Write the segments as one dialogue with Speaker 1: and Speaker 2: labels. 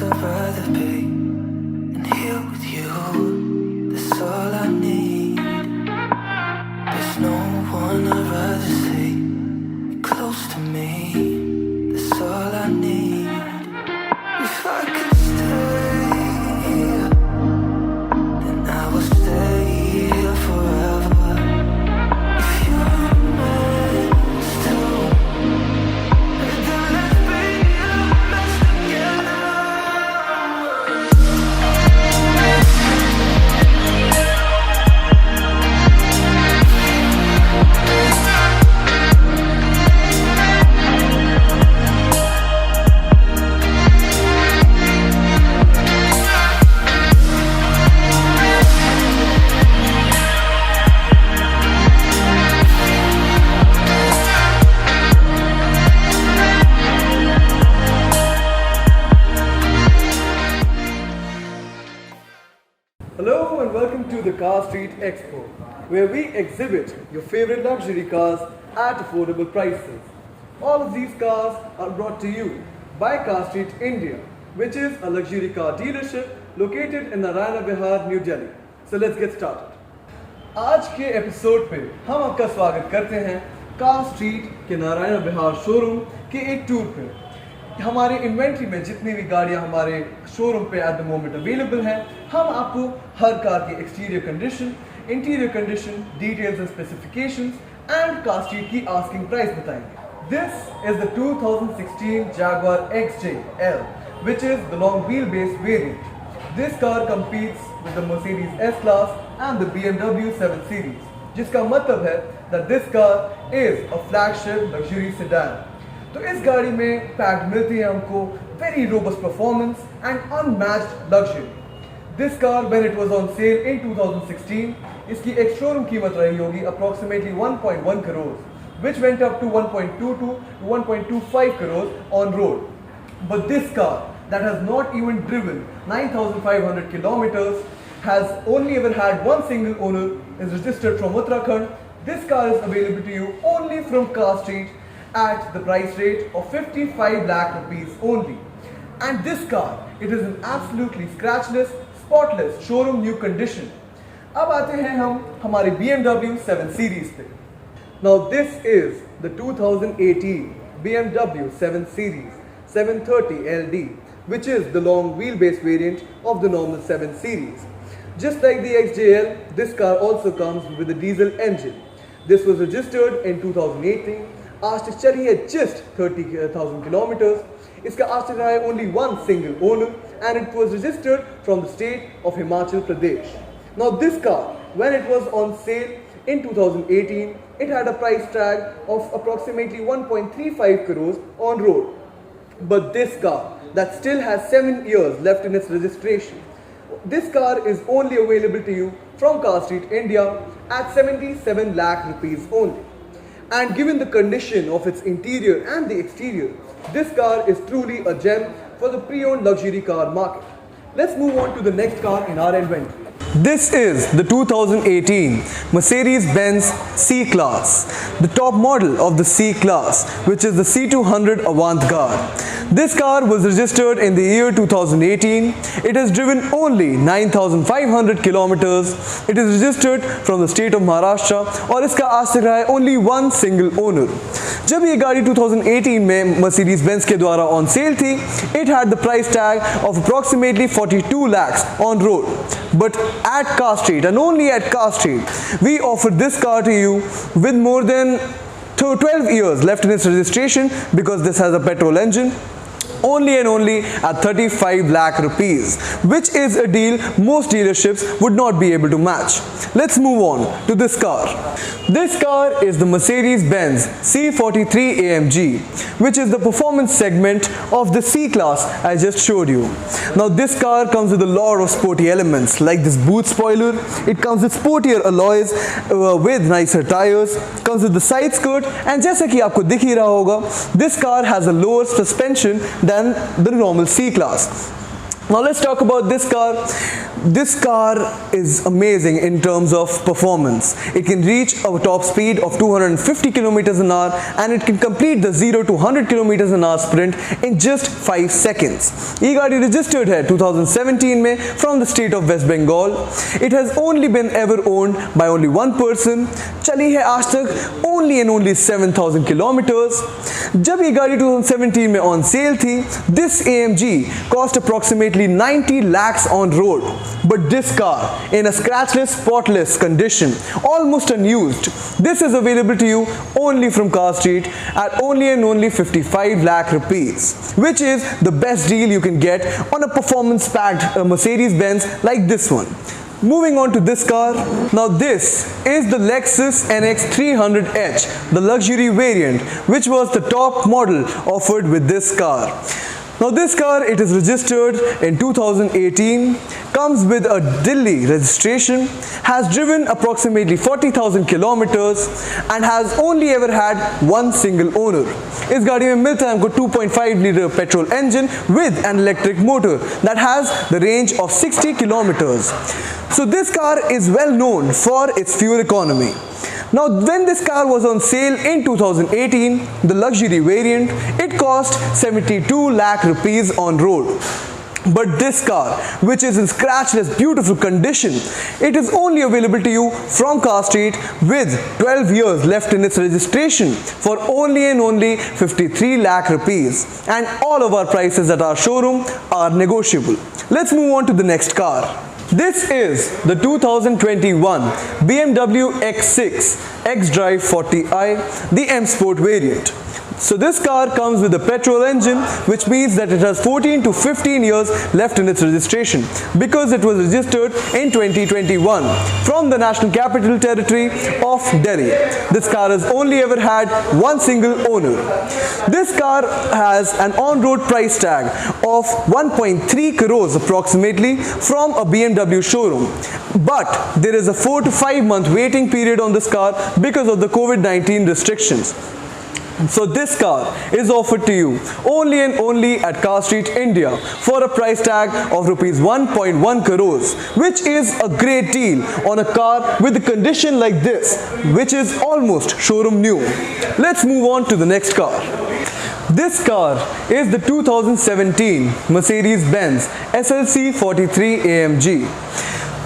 Speaker 1: I'd rather be. And here with you, that's all I need. There's no one I'd rather see close to me. That's all I need. If I could stay, then I will stay here forever. If you're meant to, then let's be the best together.
Speaker 2: Hello and welcome to the Car Street Expo, where we exhibit your favorite luxury cars at affordable prices. All of these cars are brought to you by Car Street India, which is a luxury car dealership located in Narayana Vihar, New Delhi. So let's get started. आज के episode पे हम आपका स्वागत करते हैं car street के नारायण विहार showroom के एक टूर पे। हमारे इन्वेंट्री में जितनी भी गाड़ियां हमारे शोरूम पे एट द मोमेंट अवेलेबल हैं, हम आपको हर कार की exterior condition, interior condition, details and specifications and car street की आस्किंग प्राइस बताएंगे। This is the 2016 Jaguar XJ-L, which is the long wheelbase variant. This car competes with the Mercedes S-Class and the BMW 7 Series, जिसका मतलब है that this car is a flagship luxury sedan. तो इस गाड़ी में packed मिलती है हमको very robust performance and unmatched luxury. This car when it was on sale in 2016, इसकी एक्स शोरूम कीमत रही होगी approximately 1.1 crore, which went up to 1.22 to 1.25 crores on road. But this car that has not even driven 9,500 kilometers, has only ever had one single owner, is registered from Uttarakhand. This car is available to you only from Car Street at the price rate of 55 lakh rupees only. And this car, it is in absolutely scratchless, spotless, showroom new condition. अब आते हैं हम हमारे BMW 7 Series पे. Now this is the 2018 BMW 7 Series 730 LD, which is the long wheelbase variant of the normal 7 Series. Just like the XJ-L, this car also comes with a diesel engine. This was registered in 2018. आज तक चली है just 30,000 kilometers. इसका आज तक रहा है only one single owner and it was registered from the state of Himachal Pradesh. Now this car, when it was on sale in 2018, it had a price tag of approximately 1.35 crores on road. But this car that still has 7 years left in its registration, this car is only available to you from Car Street India at 77 lakh rupees only. And given the condition of its interior and the exterior, this car is truly a gem for the pre-owned luxury car market. Let's move on to the next car in our inventory. This is the 2018 Mercedes-Benz C-Class, the top model of the C-Class, which is the C200 Avantgarde. This car was registered in the year 2018. It has driven only 9,500 kilometers. It is registered from the state of Maharashtra और इसका आज तक रहा है only one single owner. जब ये गाड़ी 2018 में Mercedes-Benz के द्वारा on sale थी, it had the price tag of approximately 42 lakhs on road. But at Car Street and only at Car Street, we offer this car to you with more than 12 years left in its registration because this has a petrol engine. Only and only at 35 lakh rupees, which is a deal most dealerships would not be able to match. Let's move on to this car. This car is the Mercedes-Benz C43 AMG, which is the performance segment of the C-Class I just showed you. Now this car comes with a lot of sporty elements like this boot spoiler. It comes with sportier alloys with nicer tires, comes with the side skirt, and जैसा कि आपको दिख ही रहा होगा, this car has a lower suspension than the normal C-Class. Now let's talk about this car. This car is amazing in terms of performance. It can reach a top speed of 250 kilometers an hour and it can complete the 0 to 100 kilometers an hour sprint in just 5 seconds. ये गाड़ी registered है 2017 में from the state of West Bengal. It has only been ever owned by only one person. चली है आज तक only and only 7,000 kilometers. जब ये गाड़ी 2017 में on sale थी, this AMG cost approximately 90 lakhs on road. But this car, in a scratchless, spotless condition, almost unused, this is available to you only from Car Street at only and only 55 lakh rupees, which is the best deal you can get on a performance-packed Mercedes-Benz like this one. Moving on to this car. Now this is the Lexus NX 300H, the luxury variant, which was the top model offered with this car. Now this car, it is registered in 2018, comes with a Delhi registration, has driven approximately 40,000 kilometers and has only ever had one single owner. इस गाड़ी में मिलता है हमको 2.5 litre petrol engine with an electric motor that has the range of 60 kilometers. So this car is well known for its fuel economy. Now when this car was on sale in 2018, the luxury variant, it cost 72 lakh rupees on road. But this car, which is in scratchless, beautiful condition, it is only available to you from Car Street with 12 years left in its registration for only and only 53 lakh rupees. And all of our prices at our showroom are negotiable. Let's move on to the next car. This is the 2021 BMW X6 xDrive 40i, the M Sport variant. So this car comes with a petrol engine, which means that it has 14 to 15 years left in its registration because it was registered in 2021 from the National Capital Territory of Delhi. This car has only ever had one single owner. This car has an on-road price tag of 1.3 crores approximately from a BMW showroom. But there is a 4 to 5 month waiting period on this car because of the COVID-19 restrictions. So this car is offered to you only and only at Car Street India for a price tag of rupees 1.1 crores, which is a great deal on a car with a condition like this, which is almost showroom new. Let's move on to the next car. This car is the 2017 Mercedes-Benz SLC 43 AMG.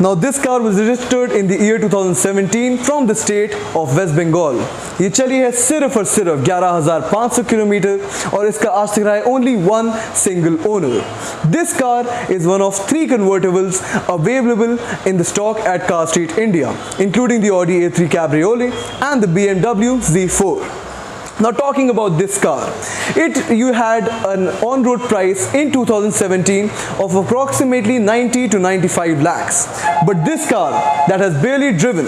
Speaker 2: Now this car was registered in the year 2017 from the state of West Bengal. ये चली है सिर्फ और सिर्फ 11,500 kilometre और इसका आज तक रहा है only one single owner. This car is one of 3 convertibles available in the stock at Car Street India, including the Audi A3 Cabriolet and the BMW Z4. Now talking about this car, you had an on-road price in 2017 of approximately 90 to 95 lakhs. But this car that has barely driven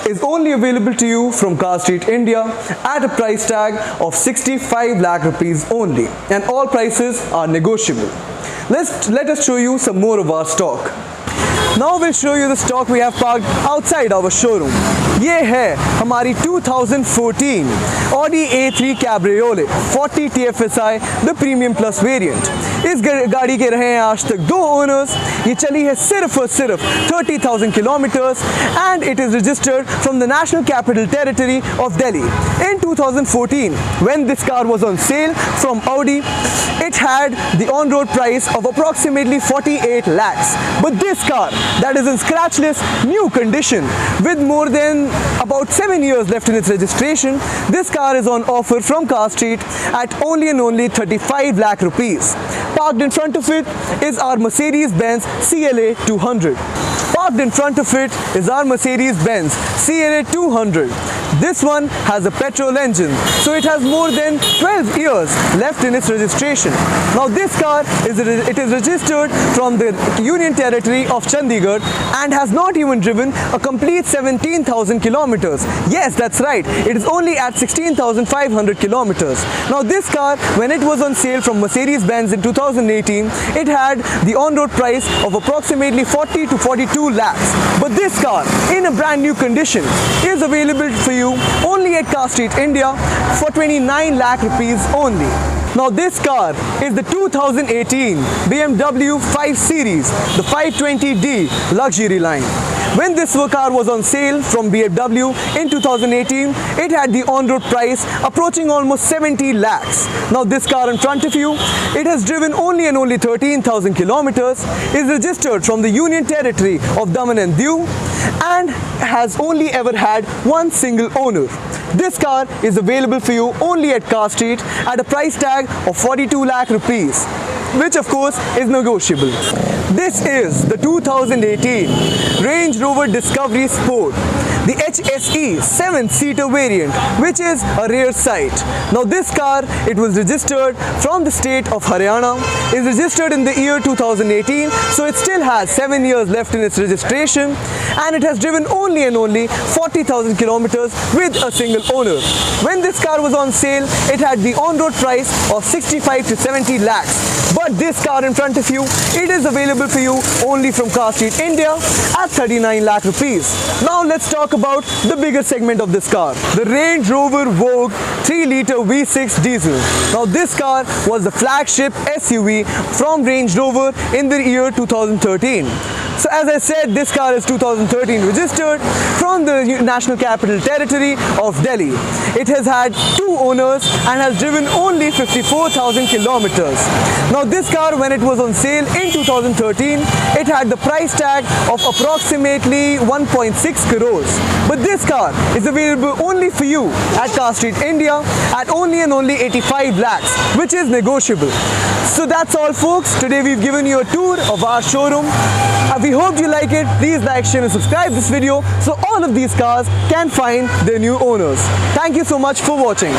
Speaker 2: is only available to you from Car Street India at a price tag of 65 lakh rupees only, and all prices are negotiable. Let us show you some more of our stock. Now we'll show you the stock we have parked outside our showroom. ये है हमारी 2014 Audi A3 Cabriolet 40 TFSI the Premium Plus variant. इस गाड़ी के रहे हैं आज तक 2 owners. ये चली है सिर्फ और सिर्फ 30,000 kilometers and it is registered from the National Capital Territory of Delhi. In 2014, when this car was on sale from Audi, it had the on-road price of approximately 48 lakhs. But this car that is in scratchless new condition with more than about 7 years left in its registration, this car is on offer from Car Street at only and only 35 lakh rupees. Parked in front of it is our Mercedes-Benz CLA 200. Parked in front of it is our Mercedes-Benz CLA 200. This one has a petrol engine, so it has more than 12 years left in its registration. Now this car is registered from the Union Territory of Chandigarh and has not even driven a complete 17,000 kilometers. Yes, that's right. It is only at 16,500 kilometers. Now this car, when it was on sale from Mercedes-Benz in 2018, it had the on-road price of approximately 40 to 42 lakhs. But this car, in a brand new condition, is available for you only at Car Street India for 29 lakh rupees only. Now this car is the 2018 BMW 5 Series, the 520D luxury line. When this car was on sale from BMW in 2018, it had the on-road price approaching almost 70 lakhs. Now this car in front of you, it has driven only 13,000 kilometers, is registered from the Union Territory of Daman and Diu, and has only ever had one single owner. This car is available for you only at Car Street at a price tag of 42 lakh rupees, which of course is negotiable. This is the 2018 Range Rover Discovery Sport, the HSE 7-seater variant, which is a rare sight. Now this car, it was registered from the state of Haryana, is registered in the year 2018, so it still has 7 years left in its registration, and it has driven only 40,000 kilometers with a single owner. When this car was on sale, it had the on-road price of 65 to 70 lakhs. But this car in front of you, it is available for you only from Car Street India at 39 lakh rupees. Now let's talk about the bigger segment of this car, the Range Rover Vogue 3-liter V6 diesel. Now this car was the flagship SUV from Range Rover in the year 2013. So as I said, this car is 2013 registered from the National Capital Territory of Delhi. It has had 2 owners and has driven only 54,000 kilometers. Now this car, when it was on sale in 2013, it had the price tag of approximately 1.6 crores. But this car is available only for you at Car Street India at only 85 lakhs, which is negotiable. So that's all folks. Today we've given you a tour of our showroom. We hope you like it. Please like, share and subscribe this video so all of these cars can find their new owners. Thank you so much for watching.